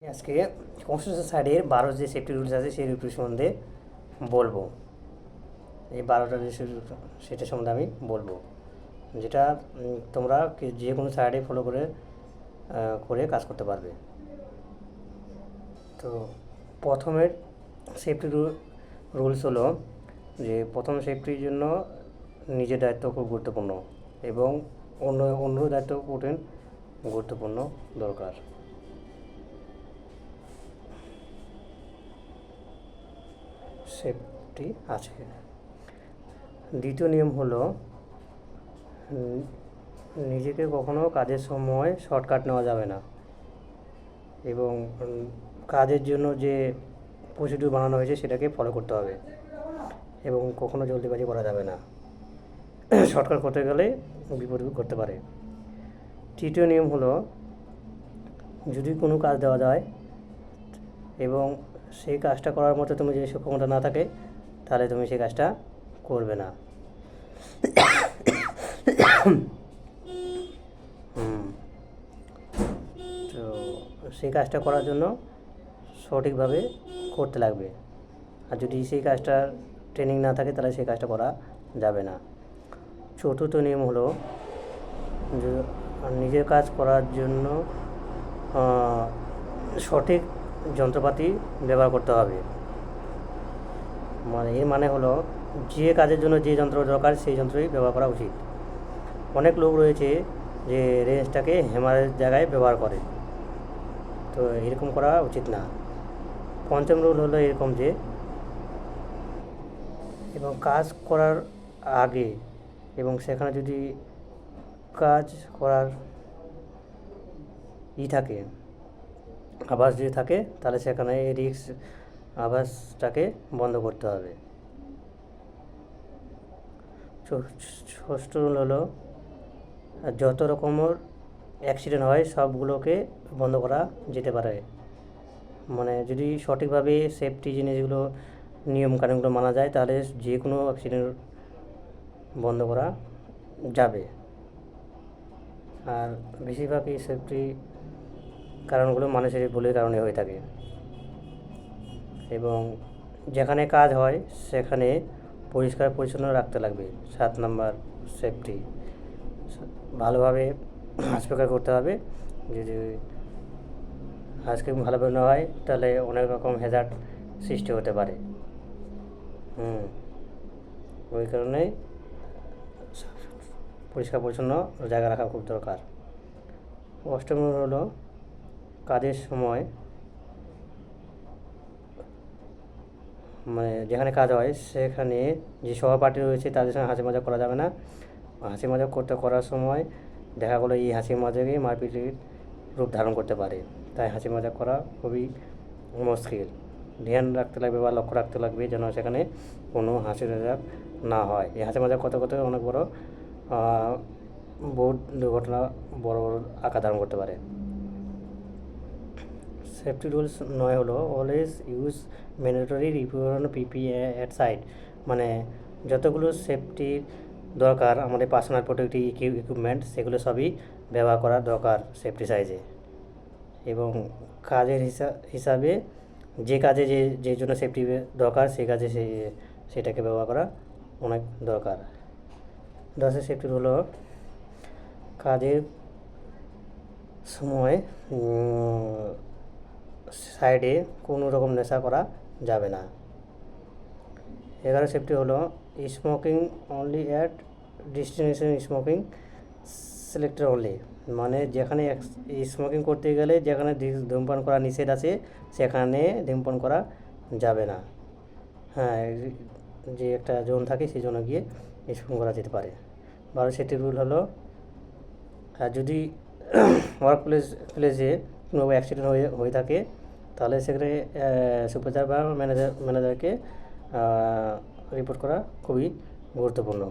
আজকে কনস্ট্রাকশন সাইডের 12 যে সেফটি রুলস আছে সেই রুলস সম্বন্ধে বলবো। এই 12টা সেটা সম্বন্ধে আমি বলবো, যেটা তোমরা যে কোনো সাইডে ফলো করে করে কাজ করতে পারবে। তো প্রথমের সেফটি রুলস হলো যে প্রথম সেফটির জন্য নিজের দায়িত্ব খুব গুরুত্বপূর্ণ এবং অন্য দায়িত্ব গুরুত্বপূর্ণ দরকার। সেফটি আছে। দ্বিতীয় নিয়ম হলো নিজেকে কখনো কাজের সময় শর্টকাট নেওয়া যাবে না এবং কাজের জন্য যে প্রসিডিউর বানানো হয়েছে সেটাকে ফলো করতে হবে এবং কখনো জলদিবাজি করা যাবে না। শর্টকাট করতে গেলে বিপদ করতে পারে। তৃতীয় নিয়ম হলো যদি কোনো কাজ দেওয়া যায় এবং সেই কাজটা করার মতো তুমি যদি সক্ষমতা না থাকে তাহলে তুমি সেই কাজটা করবে না। তো সেই কাজটা করার জন্য সঠিকভাবে করতে লাগবে, আর যদি সেই কাজটার ট্রেনিং না থাকে তাহলে সেই কাজটা করা যাবে না। চতুর্থ নিয়ম হলো নিজের কাজ করার জন্য সঠিক যন্ত্রপাতি ব্যবহার করতে হবে। এর মানে হলো যে কাজের জন্য যে যন্ত্র দরকার সেই যন্ত্রই ব্যবহার করা উচিত। অনেক লোক রয়েছে যে রেঞ্জটাকে হ্যামারের জায়গায় ব্যবহার করে, তো এরকম করা উচিত না। পঞ্চম রুল হলো এরকম যে এবং কাজ করার আগে এবং সেখানে যদি কাজ করার থাকে আভাস যদি থাকে তাহলে সেখানে রিস্ক আভাসটাকে বন্ধ করতে হবে। ষষ্ঠ রুল হলো যত রকমের অ্যাক্সিডেন্ট হয় সবগুলোকে বন্ধ করা যেতে পারে। যদি সঠিকভাবে সেফটি জিনিসগুলো নিয়মকানুনগুলো মানা যায় তাহলে যে কোনো অ্যাক্সিডেন্ট বন্ধ করা যাবে। আর বেশিরভাগই সেফটি কারণগুলো মানুষের ভুলের কারণে হয়ে থাকে এবং যেখানে কাজ হয় সেখানে পরিষ্কার পরিচ্ছন্ন রাখতে লাগবে। 7 নম্বর সেফটি ভালোভাবে হাঁচপেকার করতে হবে। যদি আজকে ভালোভাবে না হয় তাহলে অনেক রকম হ্যাজার্ড সৃষ্টি হতে পারে। ওই কারণে পরিষ্কার পরিচ্ছন্ন জায়গা রাখা খুব দরকার। অষ্টম হলো কাজের সময় যেখানে কাজ হয় সেখানে যে সহপাঠী রয়েছে তাদের সঙ্গে হাসি মজা করা যাবে না। হাসি মজা করার সময় দেখা গেলো এই হাসি মজাকে মারপিটের রূপ ধারণ করতে পারে, তাই হাসি মজা করা খুবই মুশকিল। ধ্যান রাখতে লাগবে বা লক্ষ্য রাখতে লাগবে যেন সেখানে কোনো হাসি মজাক না হয়। এই হাসি মজাক করতে করতে অনেক বড় দুর্ঘটনা বড় আকার ধারণ করতে পারে। সেফটি রুলস 9 হলো always use mandatory respiration P P at site. যতগুলো সেফটির দরকার আমাদের পার্সোনাল প্রোটেক্টিভ ইকুইপমেন্ট সেগুলো সবই ব্যবহার করা দরকার সেফটি সাইজে এবং কাজের হিসাবে যে কাজে যে জন্য সেফটি দরকার সেই কাজে সেটাকে ব্যবহার করা অনেক দরকার। 10 সেফটি হলো কাজের সময় সাইডে কোনো রকম নেশা করা যাবে না। 11 সেফটি হলো smoking only at destination smoking selected only. যেখানে স্মোকিং করতে গেলে যেখানে ধূমপান করা নিষেধ আছে সেখানে ধূমপান করা যাবে না। যে একটা জোন থাকে সেই জোনে গিয়ে স্মোকিং করা যেতে পারে। 12 সেফটি রুল হলো যদি ওয়ার্ক প্লেসে কোনো অ্যাক্সিডেন্ট হয়ে থাকে তাহলে সেখানে সুপারভাইজার বা ম্যানেজারকে রিপোর্ট করা খুবই গুরুত্বপূর্ণ।